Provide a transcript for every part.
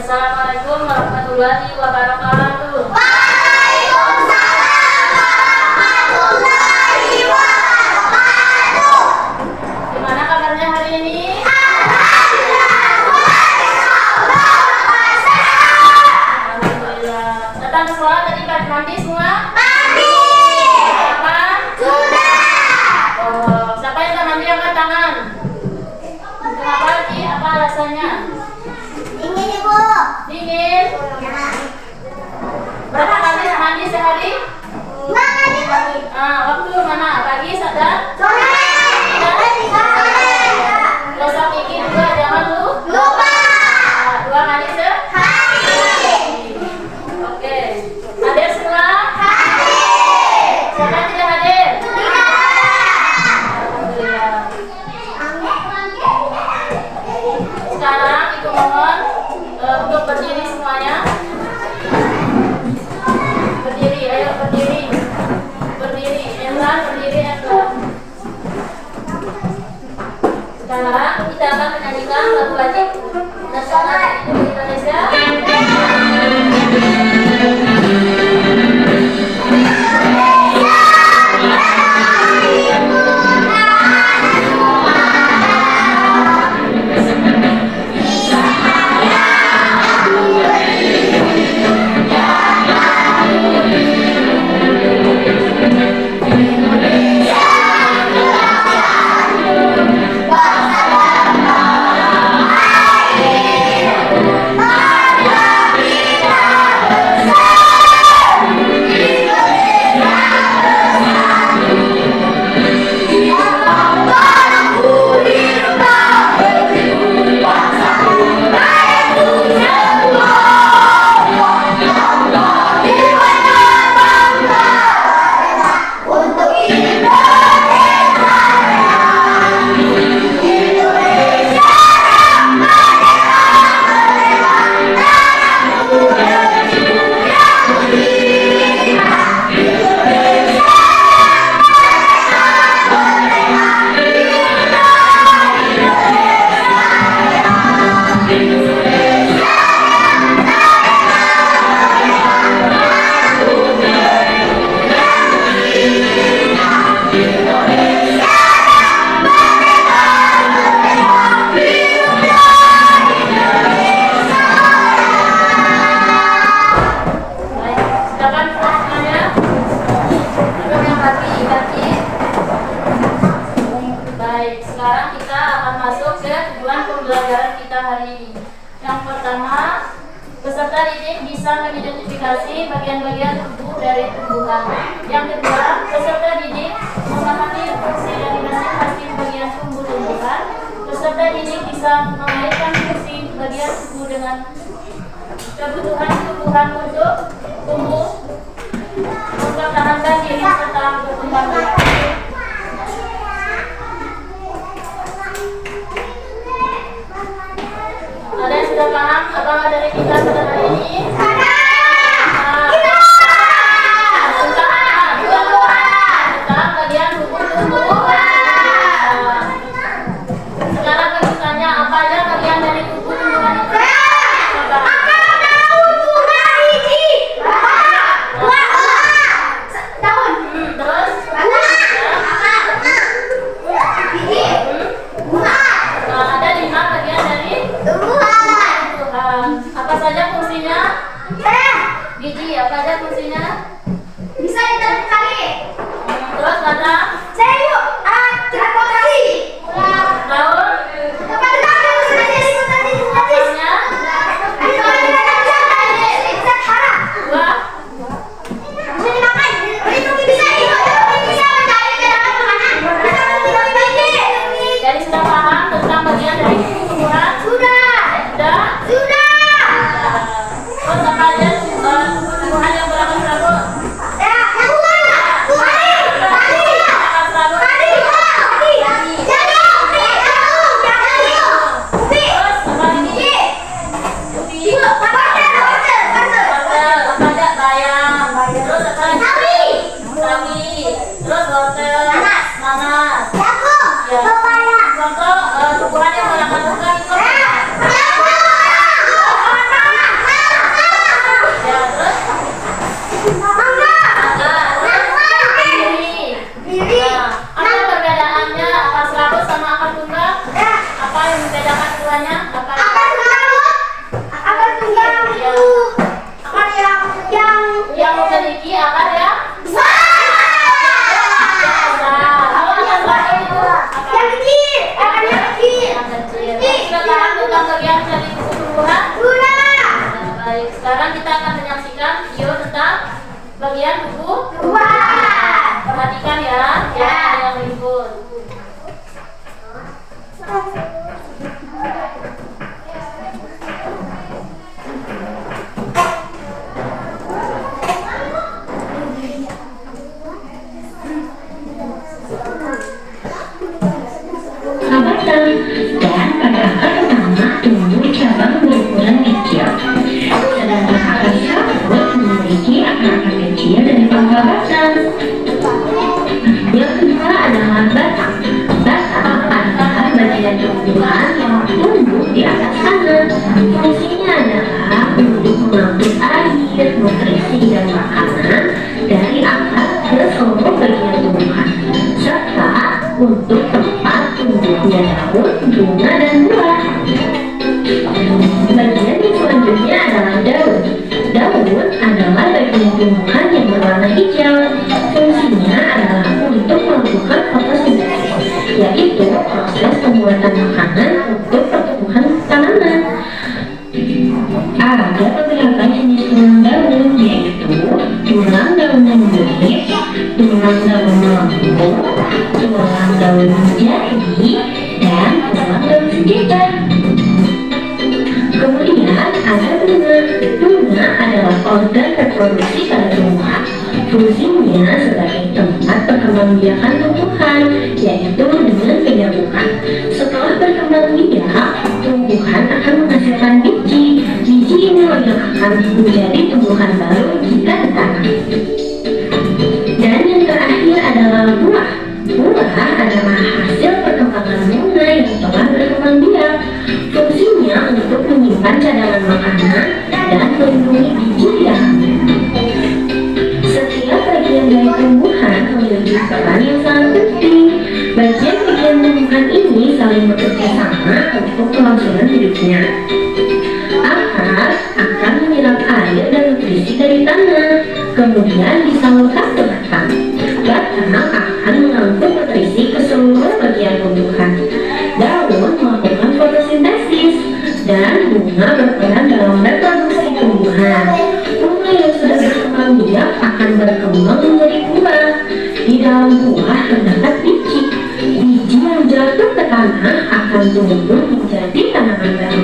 Assalamualaikum warahmatullahi wabarakatuh. Gimana kabarnya hari ini? Alhamdulillah. Datang ke sekolah tadi mandi semua? Mandi. Apa? Sudah. Oh, siapa yang tak mandi angkat tangan? Kenapa Ci? Apa alasannya? Dingin Ibu. Dingin. Berapa kali mandi sehari? Mandi. Waktu mana? Pagi, sadar? Sore. Gosok gigi juga jangan Lupa. 2 kali sehari. Oke. Hadir semua? Siapa yang tidak hadir? Alhamdulillah. Sekarang Ibu mohon untuk berdiri semuanya. Berdiri, ayo berdiri. Berdiri, Emran, berdiri Emran. Sekarang kita akan menyanyikan lagu wajib nasional Republik Indonesia. Sekarang kita akan masuk ke tujuan pembelajaran kita hari ini. Yang pertama, peserta didik bisa mengidentifikasi bagian-bagian tubuh dari tumbuhan. Yang kedua, peserta didik memahami fungsi dari masing-masing bagian tubuh tumbuhan. Peserta didik bisa mengaitkan fungsi bagian tubuh dengan kebutuhan tumbuhan untuk tumbuh, mempertahankan diri serta berkembang biak. Ada yang sudah paham apa dari kita pada hari ini? Tentang bagian tubuh tumbuh. Sekarang kita tanya apa aja bagian dari tubuh tumbuhan itu? Terus? Ada 5 bagian dari tumbuhan. Apa saja fungsi bagian tubuh. Perhatikan ya, jangan ada yang ribut. Sahabatan dan pada akar pertama tumbuh cabang berukuran kecil, sedangkan akar serabut memiliki akar-akar kecil dari pangkal batang. Yang kedua adalah batang. Batang adalah bagian tumbuhan yang tumbuh di atas tanah. Fungsinya adalah untuk mengangkut air, nutrisi dan makanan dari akar ke seluruh bagian tumbuhan, serta untuk tempat tumbuhnya daun, bunga, dan buah. Bagian yang selanjutnya adalah daun. Daun adalah bagian tumbuhan yang berwarna hijau. Fungsinya adalah untuk melakukan fotosintesis, yaitu proses pembuatan makanan untuk pertumbuhan tanaman. Ada beberapa jenis tulang daun, yaitu tulang daun yang bulat, tulang daun melengkung, tulang daun menjadi, dan tulang daun sekitar. Kemudian ada bunga. Bunga adalah organ reproduksi pada tumbuhan. Fungsinya sebagai tempat perkembangbiakan tumbuhan, yaitu dengan penyabukan. Setelah berkembang biak, tumbuhan akan menghasilkan biji. Biji inilah yang akan menjadi tumbuhan baru jika ditanam. Dan yang terakhir adalah buah. Buah adalah hasil perkembangan bunga yang telah berkembang biak. Fungsinya untuk menyimpan cadangan makanan dan melindungi biji di dalamnya. Setiap bagian dari tumbuhan memiliki peran yang sangat penting. Bagian-bagian tumbuhan ini saling bekerja sama untuk kelangsungan hidupnya. Akar akan menyerap air dan nutrisi dari tanah, kemudian disalurkan ke batang. Batang akan mengangkut nutrisi ke seluruh bagian tumbuhan. Daun melakukan fotosintesis, dan bunga berperan dalam reproduksi tumbuhan. Bunga yang sudah berkembang biak akan berkembang menjadi buah. Di dalam buah terdapat biji. Biji yang jatuh ke tanah akan tumbuh menjadi tanaman baru.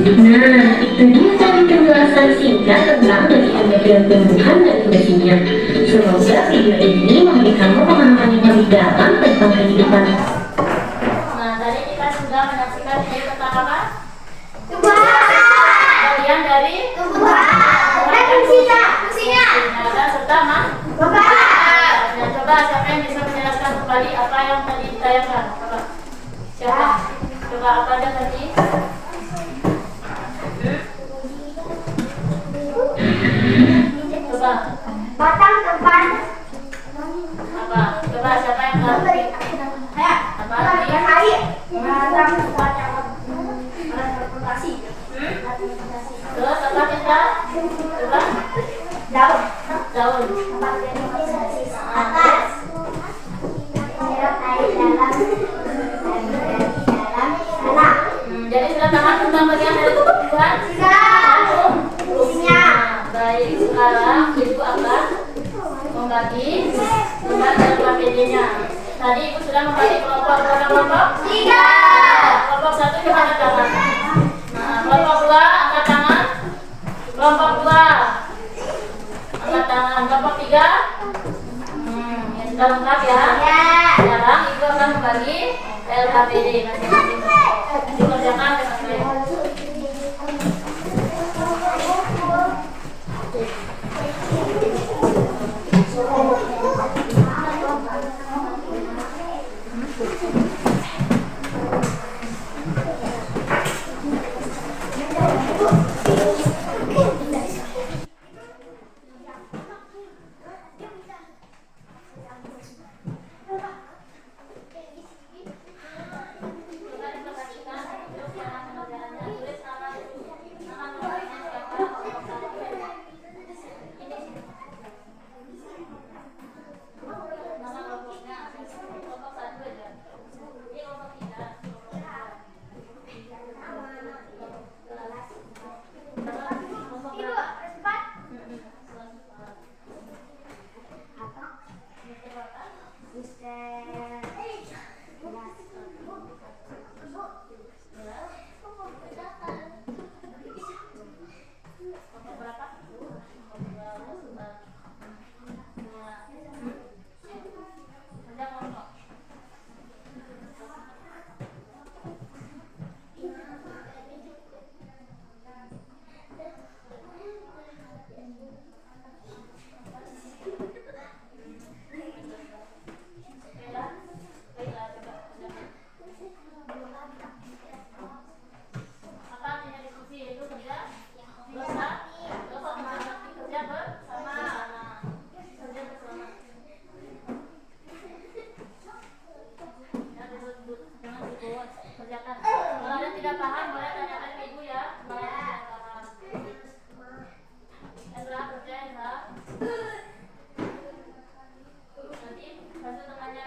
Nah, itu dia tadi penjelasan singkat tentang bagian-bagian tumbuhan dan fungsinya. Semoga video ini memberi kamu pemahaman yang lebih dalam tentang kehidupan. Nah, tadi kita sudah menyaksikan video tentang apa? Tumbuhan. Bagian dari Fungsinya. dan serta Bapak. Nah, coba siapa yang bisa menjelaskan kembali apa yang tadi ditayangkan? Coba. Siapa? Coba apa ada tadi? Coba. Batang depan. Apa? Coba siapa yang tahu? Apa tadi? Air. Batang depan yang transportasi. Terus apa kita? Coba. Daun. Daun. Atas. Menyerap air dalam. Tanah. Jadi sudah paham tentang bagian dari tumbuhan? Sudah. Fungsinya. Baik, sekarang Ibu akan membagi tugas dan KPD-nya. Tadi Ibu sudah membagi kelompok berapa kelompok? 3. Kelompok 1 coba angkat tangan. Nah, kelompok 2 angkat tangan. Kelompok 2 angkat tangan. Kelompok 3 ya sudah lengkap ya. Sekarang Ibu akan membagi LKPD masing-masing kelompok. Dikerjakan dengan baik. Coba diperhatikan. Apa artinya diskusi? Yaitu kerja bersama, kerja bersama, kerja bersama. Ya, duduk, jangan duduk, kerjakan. Kalau ada tidak paham boleh tanyakan ke ibu ya. Kalau ada tidak paham. Ezra, kerja Ezra. Nanti bantu temannya.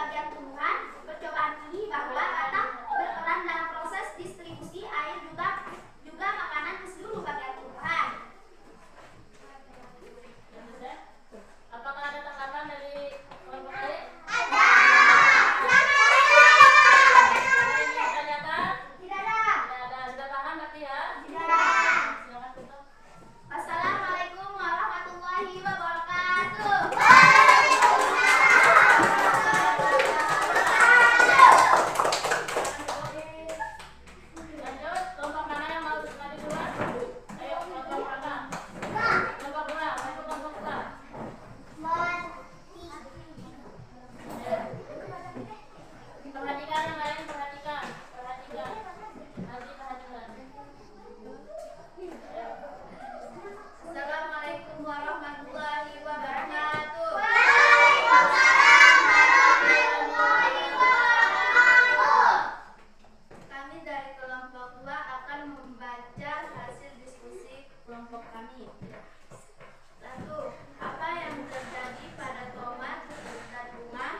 bagian tumbuhan. Percobaan ini bahwa kata berperan dalam proses distribusi air juga makanan ke seluruh bagian tumbuhan. Apakah ada tanggapan dari kelompok lain? Ada. Ditanyakan? Tidak ada. Tidak ada. Sudah paham berarti ya? Tidak ada. Silakan tutup. Assalamualaikum warahmatullahi wabarakatuh. Lanjut, kelompok mana yang mau maju duluan? Ayo, kelompok berapa? Kelompok dua, maju kelompok dua. Perhatikan yang lain, perhatikan. Nanti perhatikan. Assalamualaikum warahmatullahi wabarakatuh. Kami dari kelompok 2 akan membaca hasil diskusi kelompok kami. 1. Apa yang terjadi pada tomat dan bunga?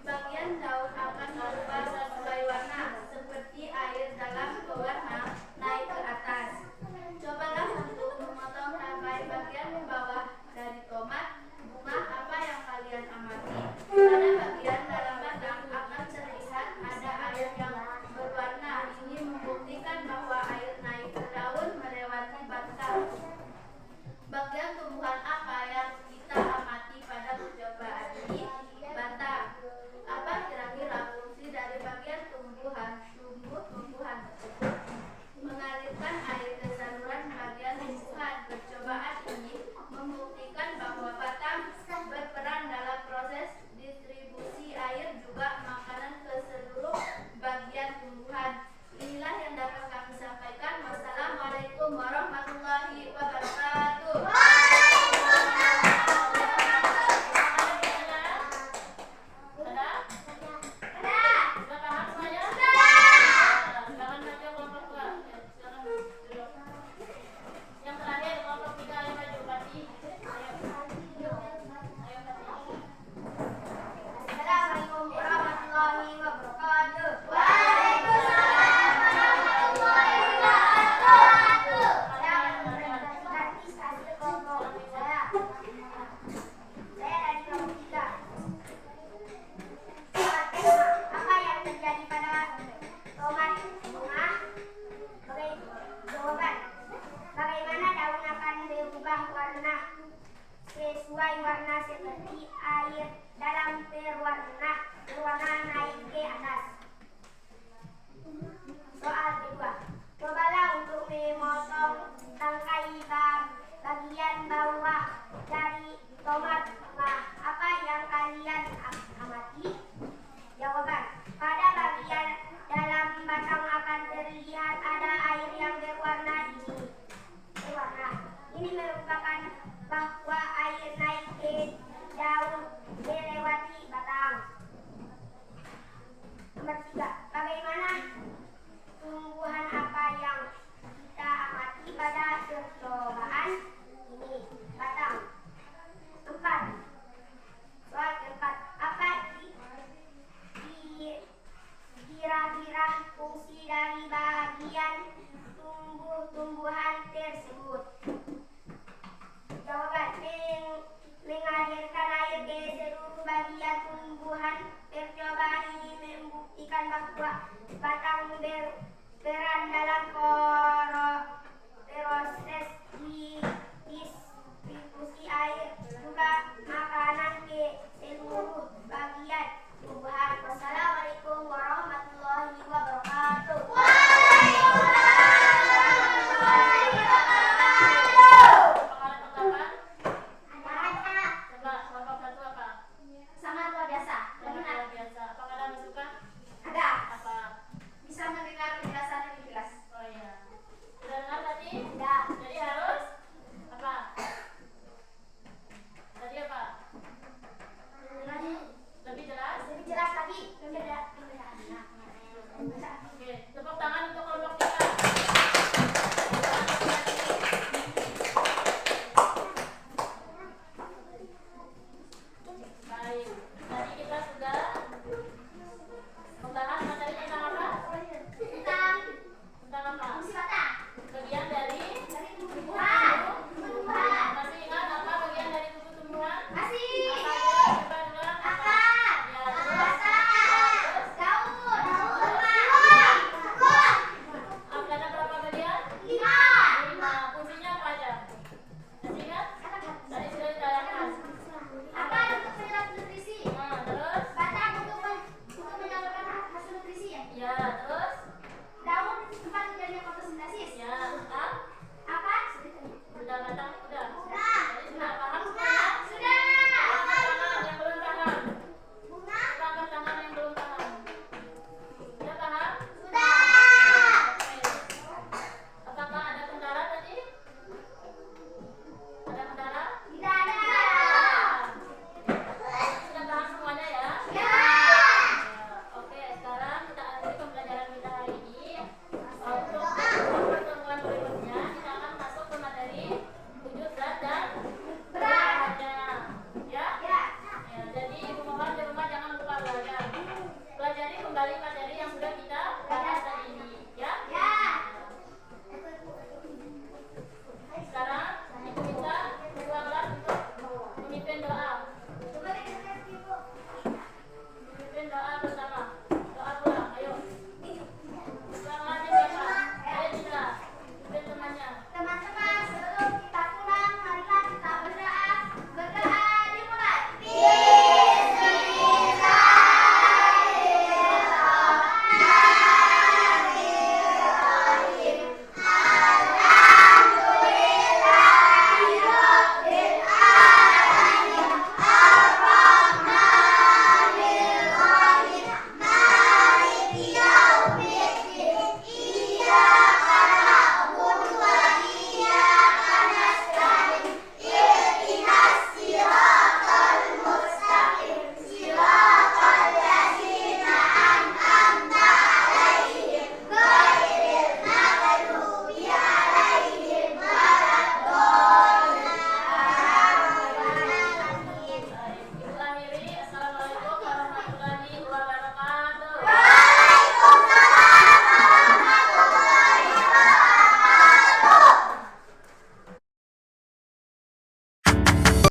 Bagian daun akan berubah sesuai warna, seperti air dalam pewarna naik ke atas. Cobalah untuk memotong sampai bagian bawah dari tomat bunga. Apa yang kalian amati? Pada bagian dalam batang akan terlihat ada air yang berwarna. Ini membuktikan bahwa air naik ke daun melewati batang. Bagian tumbuhan apa yang kita amati pada percobaan ini? Batang. Apa kira-kira fungsi dari bagian tumbuhan tersebut? Mengalirkan air ke saluran bagian tumbuhan. Percobaan ini membuktikan bahwa batang berperan dalam proses distribusi air juga makanan ke seluruh bagian tumbuhan. Inilah yang dapat kami sampaikan. Wassalamualaikum warahmatullahi wabarakatuh. Ada? Ada. Sudah paham semuanya? Silakan maju kelompok dua. Silakan duduk. Yang terakhir kelompok 3 yang maju Pati. Ayo. Ayo Pati. Assalamualaikum warahmatullahi wabarakatuh. Saya akan mempresentasikan hasil kelompok saya. Saya dari kelompok 3. Apa yang terjadi pada tomat bunga? Jawaban. Bagaimana daun akan berubah warna sesuai warna seperti air dalam berwarna naik ke atas. Soal kedua. Cobalah untuk memotong tangkai bagian bawah dari tomat bunga. Apa yang kalian amati? Jawaban. Pada bagian dalam batang akan terlihat ada air yang berwarna ini. Ini merupakan bahwa air naik ke daun melewati batang. Nomor 3. Bagaimana tumbuhan apa yang kita amati pada percobaan ini? Batang. 4. Soal keempat. Apa kira-kira fungsi dari bagian tumbuhan tersebut? Jawaban. Mengalirkan air ke seluruh bagian tumbuhan. Percobaan ini membuktikan bahwa batang berperan dalam proses distribusi air juga makanan ke seluruh bagian tumbuhan. Wassalamualaikum warahmatullahi wabarakatuh. Coba kelompok 1 apa? Sangat luar biasa. Luar biasa. Apakah ada masukan? Ada. Apa? Bisa mendengar penjelasan lebih jelas. Oh iya. Sudah dengar tadi? Sudah. Jadi harus apa? Tadi apa? Lebih jelas? Lebih jelas lagi.